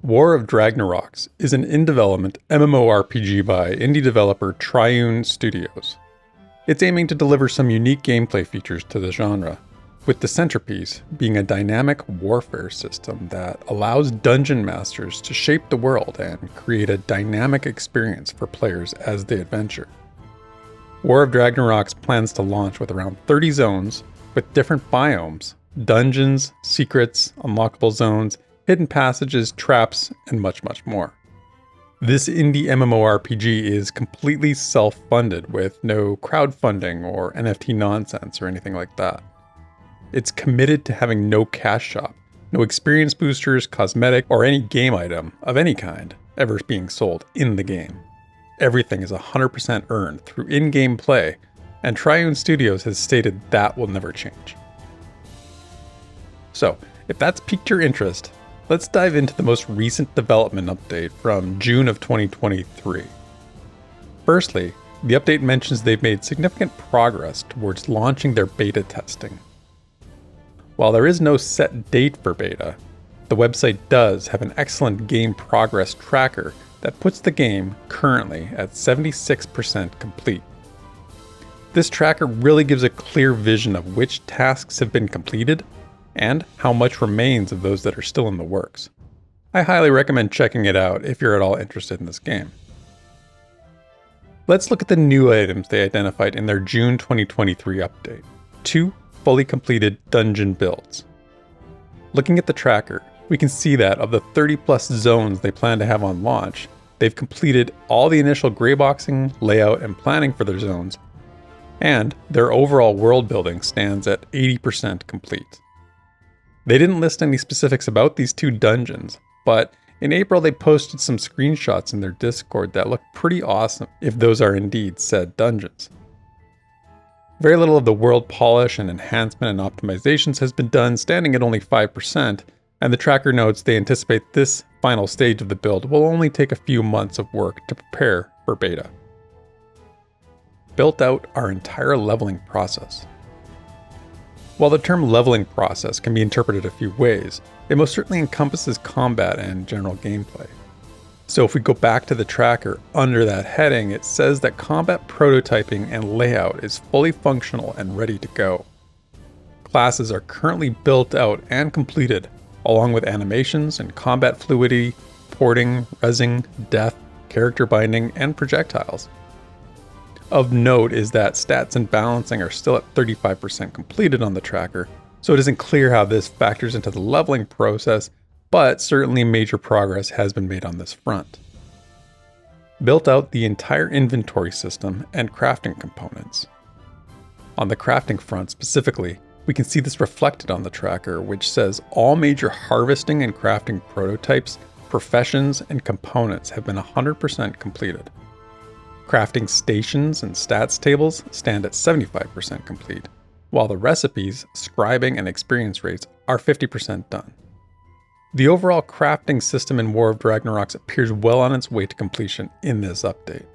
War of Dragnorox is an in-development MMORPG by indie developer Triune Studios. It's aiming to deliver some unique gameplay features to the genre, with the centerpiece being a dynamic warfare system that allows dungeon masters to shape the world and create a dynamic experience for players as they adventure. War of Dragnorox plans to launch with around 30 zones with different biomes, dungeons, secrets, unlockable zones, hidden passages, traps, and much, much more. This indie MMORPG is completely self-funded with no crowdfunding or NFT nonsense or anything like that. It's committed to having no cash shop, no experience boosters, cosmetic, or any game item of any kind ever being sold in the game. Everything is 100% earned through in-game play, and Triune Studios has stated that will never change. So, if that's piqued your interest, let's dive into the most recent development update from June of 2023. Firstly, the update mentions they've made significant progress towards launching their beta testing. While there is no set date for beta, the website does have an excellent game progress tracker that puts the game currently at 76% complete. This tracker really gives a clear vision of which tasks have been completed and how much remains of those that are still in the works. I highly recommend checking it out if you're at all interested in this game. Let's look at the new items they identified in their June 2023 update. 2 fully completed dungeon builds. Looking at the tracker, we can see that of the 30 plus zones they plan to have on launch, they've completed all the initial grayboxing, layout, and planning for their zones, and their overall world building stands at 80% complete. They didn't list any specifics about these 2 dungeons, but in April they posted some screenshots in their Discord that look pretty awesome if those are indeed said dungeons. Very little of the world polish and enhancement and optimizations has been done, standing at only 5%, and the tracker notes they anticipate this final stage of the build will only take a few months of work to prepare for beta. Built out our entire leveling process. While the term leveling process can be interpreted a few ways, it most certainly encompasses combat and general gameplay. So if we go back to the tracker, under that heading, it says that combat prototyping and layout is fully functional and ready to go. Classes are currently built out and completed, along with animations and combat fluidity, porting, resing, death, character binding, and projectiles. Of note is that stats and balancing are still at 35% completed on the tracker, so it isn't clear how this factors into the leveling process, but certainly major progress has been made on this front. Built out the entire inventory system and crafting components. On the crafting front specifically, we can see this reflected on the tracker, which says all major harvesting and crafting prototypes, professions, and components have been 100% completed. Crafting stations and stats tables stand at 75% complete, while the recipes, scribing, and experience rates are 50% done. The overall crafting system in War of Dragnorox appears well on its way to completion in this update.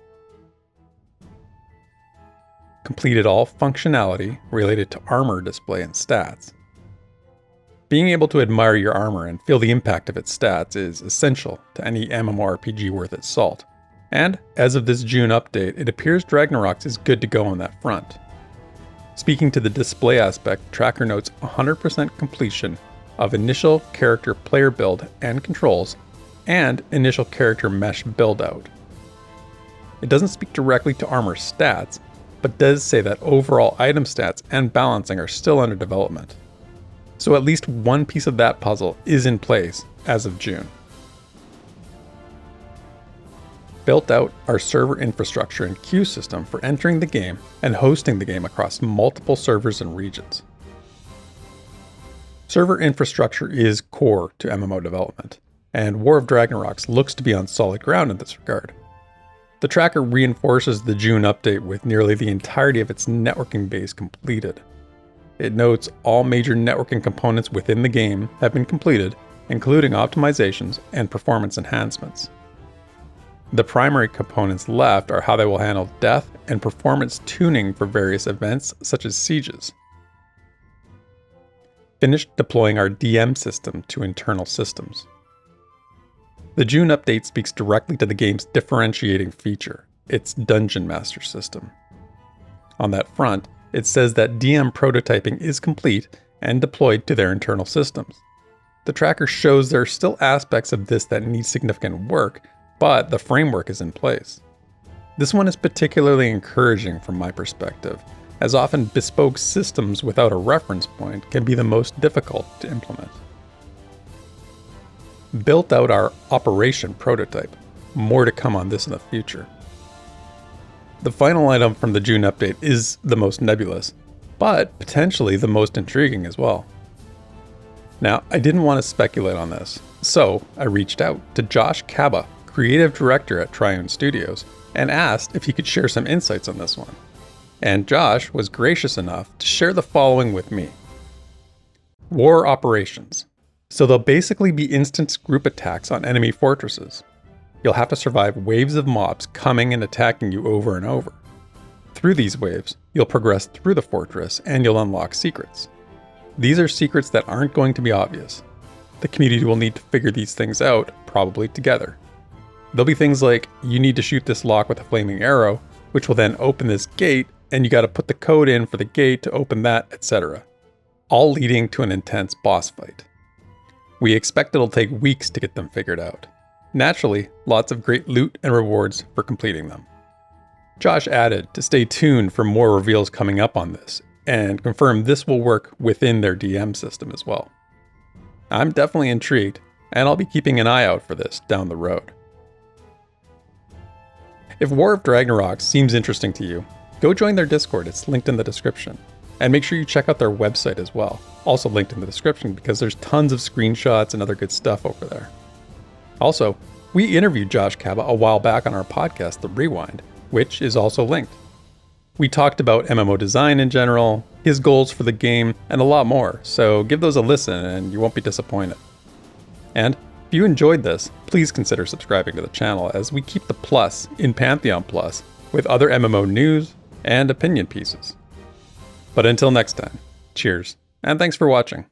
Completed all functionality related to armor display and stats. Being able to admire your armor and feel the impact of its stats is essential to any MMORPG worth its salt. And as of this June update, it appears Dragnorox is good to go on that front. Speaking to the display aspect, tracker notes 100% completion of initial character player build and controls, and initial character mesh build out. It doesn't speak directly to armor stats, but does say that overall item stats and balancing are still under development. So at least one piece of that puzzle is in place as of June. Built out our server infrastructure and queue system for entering the game and hosting the game across multiple servers and regions. Server infrastructure is core to MMO development, and War of Dragnorox looks to be on solid ground in this regard. The tracker reinforces the June update with nearly the entirety of its networking base completed. It notes all major networking components within the game have been completed, including optimizations and performance enhancements. The primary components left are how they will handle death and performance tuning for various events such as sieges. Finished deploying our DM system to internal systems. The June update speaks directly to the game's differentiating feature, its Dungeon Master system. On that front, it says that DM prototyping is complete and deployed to their internal systems. The tracker shows there are still aspects of this that need significant work, but the framework is in place. This one is particularly encouraging from my perspective, as often bespoke systems without a reference point can be the most difficult to implement. Built out our operation prototype. More to come on this in the future. The final item from the June update is the most nebulous, but potentially the most intriguing as well. Now, I didn't want to speculate on this, so I reached out to Josh Kaba, creative director at Triune Studios, and asked if he could share some insights on this one. And Josh was gracious enough to share the following with me. War operations. So they'll basically be instant group attacks on enemy fortresses. You'll have to survive waves of mobs coming and attacking you over and over. Through these waves, you'll progress through the fortress and you'll unlock secrets. These are secrets that aren't going to be obvious. The community will need to figure these things out, probably together. There'll be things like, you need to shoot this lock with a flaming arrow, which will then open this gate, and you gotta put the code in for the gate to open that, etc. All leading to an intense boss fight. We expect it'll take weeks to get them figured out. Naturally, lots of great loot and rewards for completing them. Josh added to stay tuned for more reveals coming up on this, and confirmed this will work within their DM system as well. I'm definitely intrigued, and I'll be keeping an eye out for this down the road. If War of Dragnorox seems interesting to you, go join their Discord, it's linked in the description. And make sure you check out their website as well, also linked in the description because there's tons of screenshots and other good stuff over there. Also, we interviewed Josh Kaba a while back on our podcast, The Rewind, which is also linked. We talked about MMO design in general, his goals for the game, and a lot more, so give those a listen and you won't be disappointed. And if you enjoyed this, please consider subscribing to the channel as we keep the plus in Pantheon Plus with other MMO news and opinion pieces. But until next time, cheers, and thanks for watching.